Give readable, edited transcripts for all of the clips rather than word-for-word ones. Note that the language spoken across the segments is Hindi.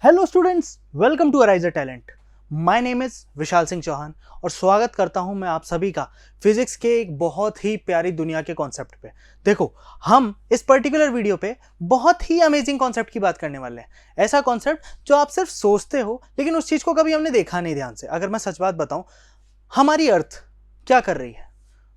Hello students, welcome to Ariser Talent. My name is Vishal Singh Chauhan और स्वागत करता हूं मैं आप सभी का फिजिक्स के एक बहुत ही प्यारी दुनिया के कॉन्सेप्ट पे। देखो, हम इस पर्टिकुलर वीडियो पे बहुत ही अमेजिंग कॉन्सेप्ट की बात करने वाले हैं। ऐसा कॉन्सेप्ट जो आप सिर्फ सोचते हो लेकिन उस चीज़ को कभी हमने देखा नहीं ध्यान से। अगर मैं सच बात बताऊं, हमारी अर्थ क्या कर रही है?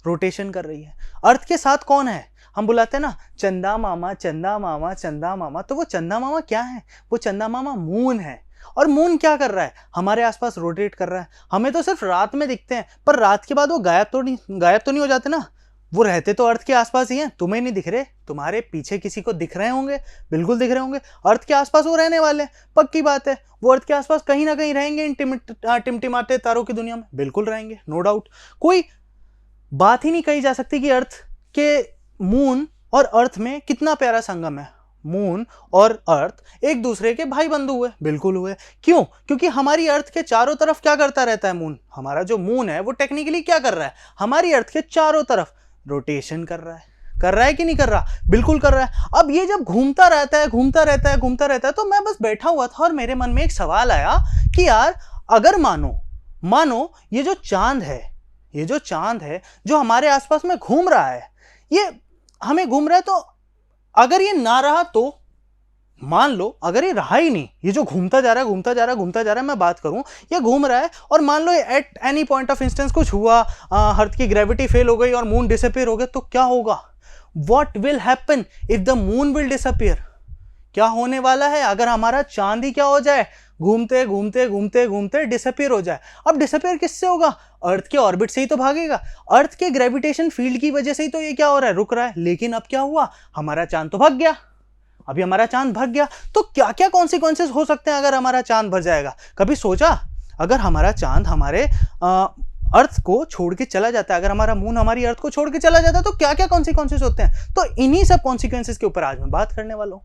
रोटेशन कर रही है। अर्थ के साथ कौन है? हम बुलाते हैं ना चंदा मामा, चंदा मामा, चंदा मामा। तो वो चंदा मामा क्या है? वो चंदा मामा मून है। और मून क्या कर रहा है? हमारे आसपास रोटेट कर रहा है। हमें तो सिर्फ रात में दिखते हैं, पर रात के बाद वो गायब तो नहीं हो जाते ना। वो रहते तो अर्थ के आसपास ही हैं। तुम्हें नहीं दिख रहे, तुम्हारे पीछे किसी को दिख रहे होंगे, बिल्कुल दिख रहे होंगे। अर्थ के आसपास वो रहने वाले हैं, पक्की बात है। वो अर्थ के आसपास कहीं ना कहीं रहेंगे, इन टिमटिमाते तारों की दुनिया में बिल्कुल रहेंगे, नो डाउट। कोई बात ही नहीं कही जा सकती कि अर्थ के मून और अर्थ में कितना प्यारा संगम है। मून और अर्थ एक दूसरे के भाई बंधु हुए, बिल्कुल हुए। क्यों? क्योंकि हमारी अर्थ के चारों तरफ क्या करता रहता है मून? हमारा जो मून है वो टेक्निकली क्या कर रहा है? हमारी अर्थ के चारों तरफ रोटेशन कर रहा है। कर रहा है कि नहीं कर रहा? बिल्कुल कर रहा है। अब ये जब घूमता रहता है, घूमता रहता है, घूमता रहता है, तो मैं बस बैठा हुआ था और मेरे मन में एक सवाल आया कि यार, अगर मानो ये जो चांद है जो हमारे आसपास में घूम रहा है, ये हमें घूम रहा है, तो अगर ये ना रहा तो मान लो अगर ये रहा ही नहीं, ये जो घूमता जा रहा है, मैं बात करूं, ये घूम रहा है और मान लो at any point of instance कुछ हुआ, अर्थ की ग्रेविटी फेल हो गई और मून डिसअपीयर हो गया, तो क्या होगा? What will happen if the moon will disappear? क्या होने वाला है अगर हमारा चांद ही क्या हो जाए? घूमते घूमते घूमते घूमते डिसअपीयर हो जाए। अब डिसअपीयर किससे होगा? अर्थ के ऑर्बिट से ही तो भागेगा। अर्थ के ग्रेविटेशन फील्ड की वजह से ही तो ये क्या हो रहा है, रुक रहा है। लेकिन अब क्या हुआ? हमारा चांद तो भाग गया। अभी हमारा चांद भाग गया तो क्या क्या कॉन्सिक्वेंसेस हो सकते हैं अगर हमारा चांद भर जाएगा? कभी सोचा? अगर हमारा चांद हमारे अर्थ को छोड़ के चला जाता है, अगर हमारा मून हमारी अर्थ को छोड़ के चला जाता है, तो क्या क्या कॉन्सिक्वेंसेस होते हैं? तो इन्हीं सब कॉन्सिक्वेंसेस के ऊपर आज मैं बात करने वाला हूं।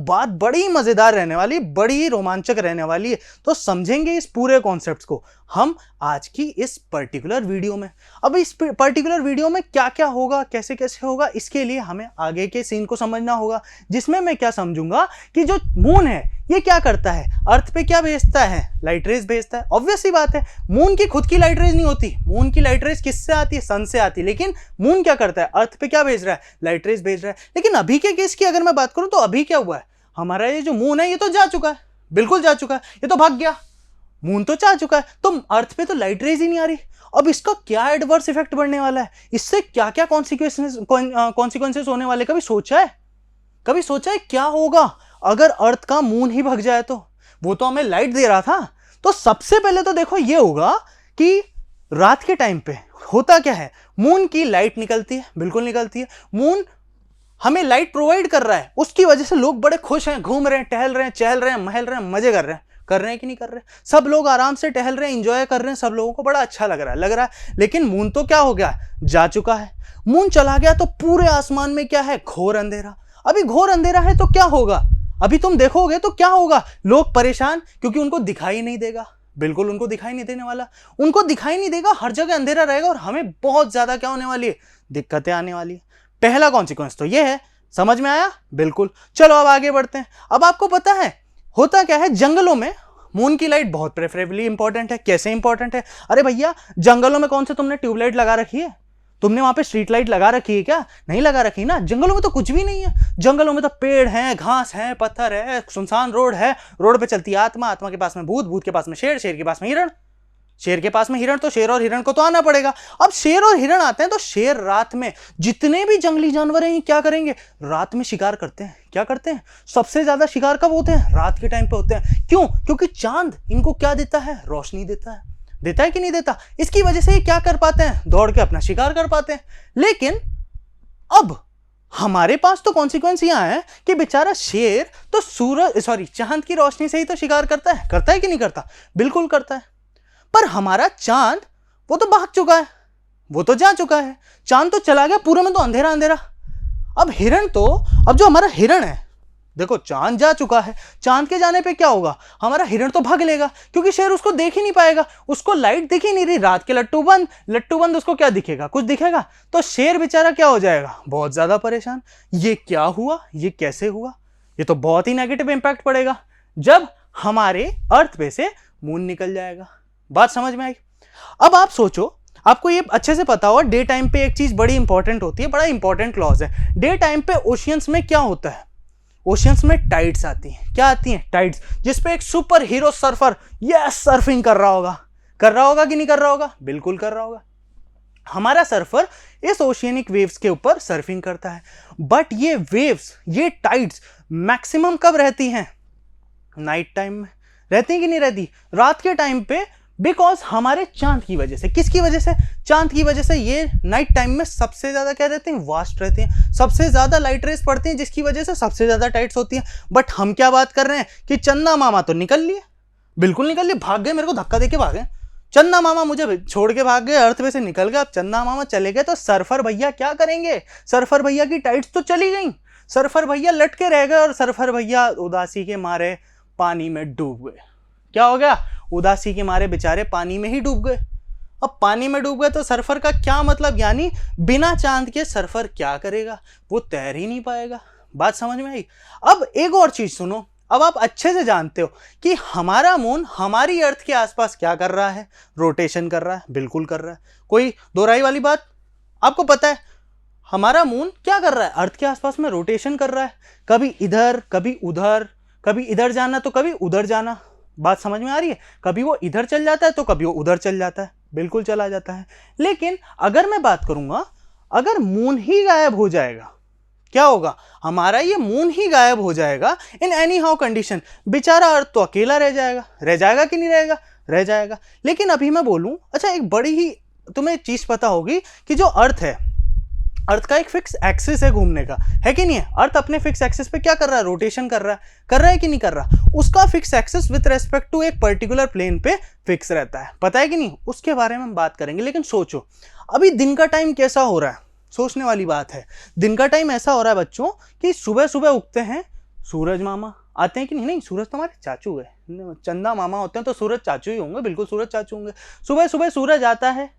बात बड़ी मजेदार रहने वाली, बड़ी रोमांचक रहने वाली है। तो समझेंगे इस पूरे कॉन्सेप्ट को हम आज की इस पर्टिकुलर वीडियो में। अब इस पर्टिकुलर वीडियो में क्या क्या होगा, कैसे कैसे होगा, इसके लिए हमें आगे के सीन को समझना होगा, जिसमें मैं क्या समझूंगा कि जो मून है ये क्या करता है, अर्थ पे क्या भेजता है? लाइट रेज भेजता है। ऑब्वियस सी बात है, मून की खुद की लाइट रेज नहीं होती। मून की लाइट रेज किससे आती है? सन से आती है। लेकिन मून क्या करता है? अर्थ पे क्या भेज रहा है? लाइट रेज भेज रहा है। लेकिन अभी के केस की अगर मैं बात करूं तो अभी क्या हुआ है? हमारा ये जो मून है ये तो जा चुका है, बिल्कुल जा चुका है, ये तो भाग गया। मून तो जा चुका है, तो अर्थ पे तो लाइट रेज ही नहीं आ रही। अब इसका क्या एडवर्स इफेक्ट बढ़ने वाला है? इससे क्या क्या कॉन्सिक्वेंसेस होने वाले? कभी सोचा है क्या होगा अगर अर्थ का मून ही भग जाए? तो वो तो हमें लाइट दे रहा था। तो सबसे पहले तो देखो ये होगा कि रात के टाइम पे होता क्या है, मून की लाइट निकलती है, बिल्कुल निकलती है। मून हमें लाइट प्रोवाइड कर रहा है, उसकी वजह से लोग बड़े खुश हैं, घूम रहे हैं, टहल रहे हैं, चहल रहे हैं, महल रहे हैं, मजे कर रहे हैं कि नहीं कर रहे? सब लोग आराम से टहल रहे हैं, एंजॉय कर रहे हैं, सब लोगों को बड़ा अच्छा लग रहा है। लेकिन मून तो क्या हो गया? जा चुका है। मून चला गया तो पूरे आसमान में क्या है? घोर अंधेरा। अभी घोर अंधेरा है तो क्या होगा? अभी तुम देखोगे तो क्या होगा? लोग परेशान, क्योंकि उनको दिखाई नहीं देगा। बिल्कुल उनको दिखाई नहीं देने वाला, उनको दिखाई नहीं देगा, हर जगह अंधेरा रहेगा और हमें बहुत ज्यादा क्या होने वाली है? दिक्कतें आने वाली है। पहला कॉन्सिक्वेंस तो ये है। समझ में आया? बिल्कुल। चलो अब आगे बढ़ते हैं। अब आपको पता है होता क्या है, जंगलों में मून की लाइट बहुत प्रेफरेबली इंपॉर्टेंट है। कैसे इंपॉर्टेंट है? अरे भैया, जंगलों में कौन से तुमने ट्यूबलाइट लगा रखी है? तुमने वहां पे स्ट्रीट लाइट लगा रखी है क्या? नहीं लगा रखी ना। जंगलों में तो कुछ भी नहीं है। जंगलों में तो पेड़ हैं, घास है, पत्थर है, सुनसान रोड है। रोड पे चलती है आत्मा, आत्मा के पास में भूत, भूत के पास में शेर, शेर के पास में हिरण, शेर के पास में हिरण। तो शेर और हिरण को तो आना पड़ेगा। अब शेर और हिरण आते हैं तो शेर रात में, जितने भी जंगली जानवर हैं क्या करेंगे? रात में शिकार करते हैं। क्या करते हैं? सबसे ज्यादा शिकार कब होते हैं? रात के टाइम पे होते हैं। क्यों? क्योंकि चांद इनको क्या देता है? रोशनी देता है। देता है कि नहीं देता? इसकी वजह से ये क्या कर पाते हैं? दौड़ के अपना शिकार कर पाते हैं। लेकिन अब हमारे पास तो कॉन्सिक्वेंस यहां है कि बेचारा शेर तो चांद की रोशनी से ही तो शिकार करता है कि नहीं करता? बिल्कुल करता है। पर हमारा चांद वो तो भाग चुका है, वो तो जा चुका है। चांद तो चला गया, पूरे में तो अंधेरा अंधेरा। अब जो हमारा हिरण है, देखो चांद जा चुका है, चांद के जाने पे क्या होगा? हमारा हिरण तो भाग लेगा, क्योंकि शेर उसको देख ही नहीं पाएगा, उसको लाइट दिख ही नहीं रही। रात के लट्टू बंद उसको क्या दिखेगा? कुछ दिखेगा? तो शेर बेचारा क्या हो जाएगा? बहुत ज्यादा परेशान। ये क्या हुआ? ये कैसे हुआ? ये तो बहुत ही नेगेटिव इंपैक्ट पड़ेगा। जब हमारे अर्थ पे से मून निकल जाएगा। बात समझ में आई? अब आप सोचो, आपको ये अच्छे से पता होगा डे टाइम पे एक चीज बड़ी इंपॉर्टेंट होती है, बड़ा इंपॉर्टेंट क्लॉज है। डे टाइम पे ओशियंस में क्या होता है? ओशियंस में टाइड्स आती हैं। क्या आती हैं? टाइड्स, जिसपे एक सुपर हीरो सर्फर सर्फिंग कर रहा होगा। कर रहा होगा कि नहीं कर रहा होगा? बिल्कुल कर रहा होगा। हमारा सर्फर इस ओशियनिक वेव्स के ऊपर सर्फिंग करता है। बट ये वेव्स, ये टाइड्स मैक्सिमम कब रहती हैं? नाइट टाइम में। रहती हैं कि नहीं रहती? रात के टाइम पे, बिकॉज हमारे चांद की वजह से। किसकी वजह से? चांद की वजह से ये नाइट टाइम में सबसे ज्यादा क्या रहते हैं? वास्ट रहते हैं, सबसे ज्यादा लाइट रेस पड़ती हैं, जिसकी वजह से सबसे ज्यादा टाइड्स होती हैं। बट हम क्या बात कर रहे हैं कि चंदा मामा तो निकल लिए, बिल्कुल निकल लिए, भाग गए, मेरे को धक्का देके भागे। चंदा मामा मुझे छोड़ के भाग गए, अर्थ पे से निकल गए। अब चंदा मामा चले गए तो सर्फर भैया क्या करेंगे? सर्फर भैया की टाइट्स तो चली गई, सर्फर भैया लटके रह गए, और सर्फर भैया उदासी के मारे पानी में डूब गए। क्या हो गया? उदासी के मारे बेचारे पानी में ही डूब गए। अब पानी में डूब गए तो सर्फर का क्या मतलब? यानी बिना चांद के सर्फर क्या करेगा? वो तैर ही नहीं पाएगा। बात समझ में आई? अब एक और चीज सुनो, अब आप अच्छे से जानते हो कि हमारा मून हमारी अर्थ के आसपास क्या कर रहा है? रोटेशन कर रहा है। बिल्कुल कर रहा है, कोई दोहराई वाली बात? आपको पता है हमारा मून क्या कर रहा है? अर्थ के आसपास में रोटेशन कर रहा है, कभी इधर कभी उधर, कभी इधर जाना तो कभी उधर जाना। बात समझ में आ रही है? कभी वो इधर चल जाता है तो कभी वो उधर चल जाता है, बिल्कुल चला जाता है। लेकिन अगर मैं बात करूंगा, अगर मून ही गायब हो जाएगा, क्या होगा? हमारा ये मून ही गायब हो जाएगा इन एनी हाउ कंडीशन, बेचारा अर्थ तो अकेला रह जाएगा। रह जाएगा कि नहीं रहेगा? रह जाएगा। लेकिन अभी मैं बोलूं, अच्छा एक बड़ी ही तुम्हें चीज पता होगी कि जो अर्थ है, अर्थ का एक फिक्स एक्सिस है घूमने का, है कि नहीं है? अर्थ अपने फिक्स एक्सिस पे क्या कर रहा है? रोटेशन कर रहा है। कर रहा है कि नहीं कर रहा? उसका fix axis with respect to एक पर्टिकुलर प्लेन पे फिक्स रहता है, पता है कि नहीं? उसके बारे में हम बात करेंगे। लेकिन सोचो, अभी दिन का टाइम कैसा हो रहा है? सोचने वाली बात है। दिन का टाइम ऐसा हो रहा है बच्चों कि सुबह सुबह उगते हैं, सूरज मामा आते हैं कि नहीं? नहीं, सूरज तो हमारे चाचू है, चंदा मामा होते हैं तो सूरज चाचू ही होंगे, बिल्कुल सूरज चाचू होंगे। सुबह सुबह सूरज आता है,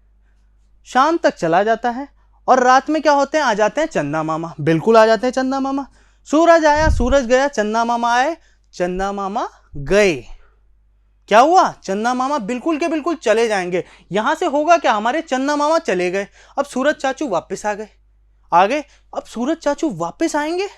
शाम तक चला जाता है, और रात में क्या होते हैं? आ जाते हैं चंदा मामा, बिल्कुल आ जाते हैं चंदा मामा। सूरज आया, सूरज गया, चंदा मामा आए, चंदा मामा गए। क्या हुआ? चंदा मामा बिल्कुल के बिल्कुल चले जाएंगे। यहां से होगा क्या? हमारे चंदा मामा चले गए, अब सूरज चाचू वापस आ गए। आ गए, अब सूरज चाचू वापस आएंगे,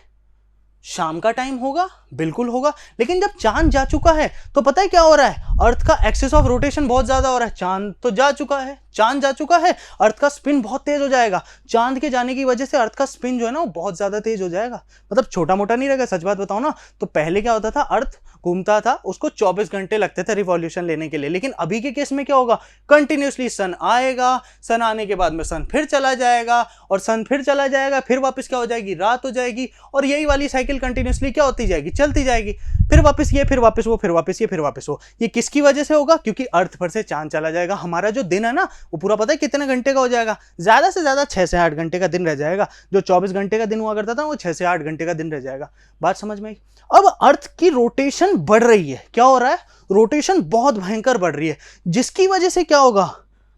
शाम का टाइम होगा, बिल्कुल होगा। लेकिन जब चांद जा चुका है तो पता है क्या हो रहा है? अर्थ का एक्सिस ऑफ रोटेशन बहुत ज्यादा हो रहा है। चांद तो जा चुका है, चांद जा चुका है, अर्थ का स्पिन बहुत तेज हो जाएगा। चांद के जाने की वजह से अर्थ का स्पिन जो है ना वो बहुत ज्यादा तेज हो जाएगा। मतलब छोटा मोटा नहीं रहेगा। सच बात बताओ ना, तो पहले क्या होता था? अर्थ घूमता था, उसको 24 घंटे लगते थे रिवॉल्यूशन लेने के लिए। लेकिन अभी के केस में क्या होगा? कंटिन्यूसली सन आएगा, सन आने के बाद में सन फिर चला जाएगा, और सन फिर चला जाएगा, फिर वापस क्या हो जाएगी? रात हो जाएगी, और यही वाली साइकिल कंटिन्यूसली क्या होती जाएगी? चलती जाएगी। फिर वापस ये, फिर वापस वो, फिर वापस ये, फिर वापस वो। ये किसकी वजह से होगा? क्योंकि अर्थ पर से चांद चला जाएगा। हमारा जो दिन है ना वो पूरा पता है कितने घंटे का हो जाएगा? ज्यादा से ज्यादा 6 से 8 घंटे का दिन रह जाएगा। जो 24 घंटे का दिन हुआ करता था वो 6 से 8 घंटे का दिन रह जाएगा। बात समझ में आई? अब अर्थ की रोटेशन बढ़ रही है। क्या हो रहा है? रोटेशन बहुत भयंकर बढ़ रही है, जिसकी वजह से क्या होगा?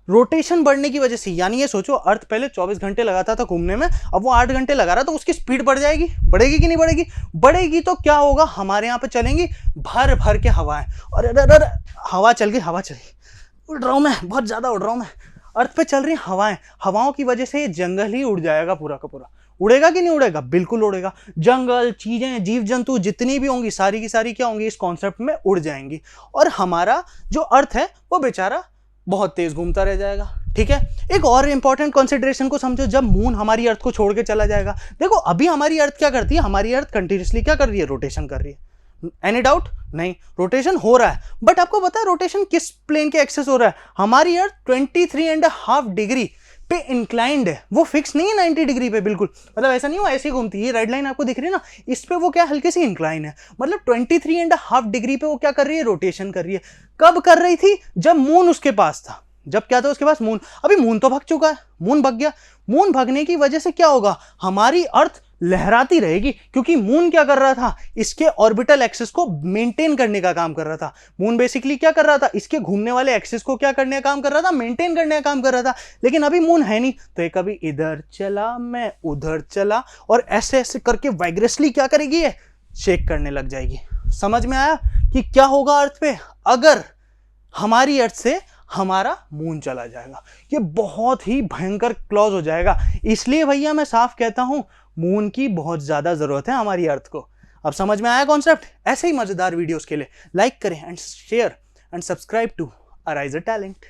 रोटेशन बढ़ने की वजह से, यानी ये सोचो अर्थ पहले 24 घंटे लगाता था घूमने में, अब वो 8 घंटे लगा रहा, तो उसकी स्पीड बढ़ जाएगी। बढ़ेगी कि नहीं बढ़ेगी? बढ़ेगी तो क्या होगा? हमारे यहाँ पे चलेंगी भर भर के हवाएं, और हवा चल गई, हवा चल गई, उड़ रहा हूं मैं, बहुत ज्यादा उड़ रहा हूं मैं। अर्थ पे चल रही हवाएं, हवाओं की वजह से ये जंगल ही उड़ जाएगा पूरा का पूरा। उड़ेगा कि नहीं उड़ेगा? बिल्कुल उड़ेगा। जंगल, चीजें, जीव जंतु जितनी भी होंगी सारी की सारी क्या होंगी? इस कॉन्सेप्ट में उड़ जाएंगी, और हमारा जो अर्थ है वो बेचारा बहुत तेज घूमता रह जाएगा। ठीक है, एक और इंपॉर्टेंट कंसिडरेशन को समझो। जब मून हमारी अर्थ को छोड़ के चला जाएगा, देखो अभी हमारी अर्थ क्या करती है? हमारी अर्थ कंटिन्यूसली क्या कर रही है? रोटेशन कर रही है। Any doubt? नहीं, रोटेशन हो रहा है। बट आपको पता है रोटेशन किस प्लेन के एक्सेस हो रहा है? हमारी अर्थ 23.5 डिग्री पे इंक्लाइंड है, वो फिक्स नहीं है 90 डिग्री पे। बिल्कुल, मतलब ऐसा नहीं हो ऐसे ही घूमती है। ये रेड लाइन आपको दिख रही है ना, इस पे वो क्या हल्की सी इंक्लाइन है। मतलब 23.5 डिग्री पे वो क्या कर रही है? रोटेशन कर रही है। कब कर रही थी? जब मून उसके पास था। जब क्या था उसके पास? मून। अभी मून तो भाग चुका है, मून भाग गया। मून भागने की वजह से क्या होगा? हमारी अर्थ लहराती रहेगी, क्योंकि मून क्या कर रहा था? इसके ऑर्बिटल एक्सिस को मेंटेन करने का काम कर रहा था। मून बेसिकली क्या कर रहा था? इसके घूमने वाले एक्सिस को क्या करने का काम कर रहा था? मेंटेन करने का काम कर रहा था। लेकिन अभी मून है नहीं, तो ये कभी इधर चला, मैं उधर चला, और ऐसे ऐसे करके वाइग्रेसली क्या करेगी? ये शेक करने लग जाएगी। समझ में आया कि क्या होगा अर्थ पे अगर हमारी अर्थ से हमारा मून चला जाएगा? ये बहुत ही भयंकर क्लॉज हो जाएगा। इसलिए भैया मैं साफ कहता हूं, मून की बहुत ज्यादा जरूरत है हमारी अर्थ को। अब समझ में आया कॉन्सेप्ट? ऐसे ही मजेदार वीडियोस के लिए लाइक करें and share and subscribe to Ariser talent.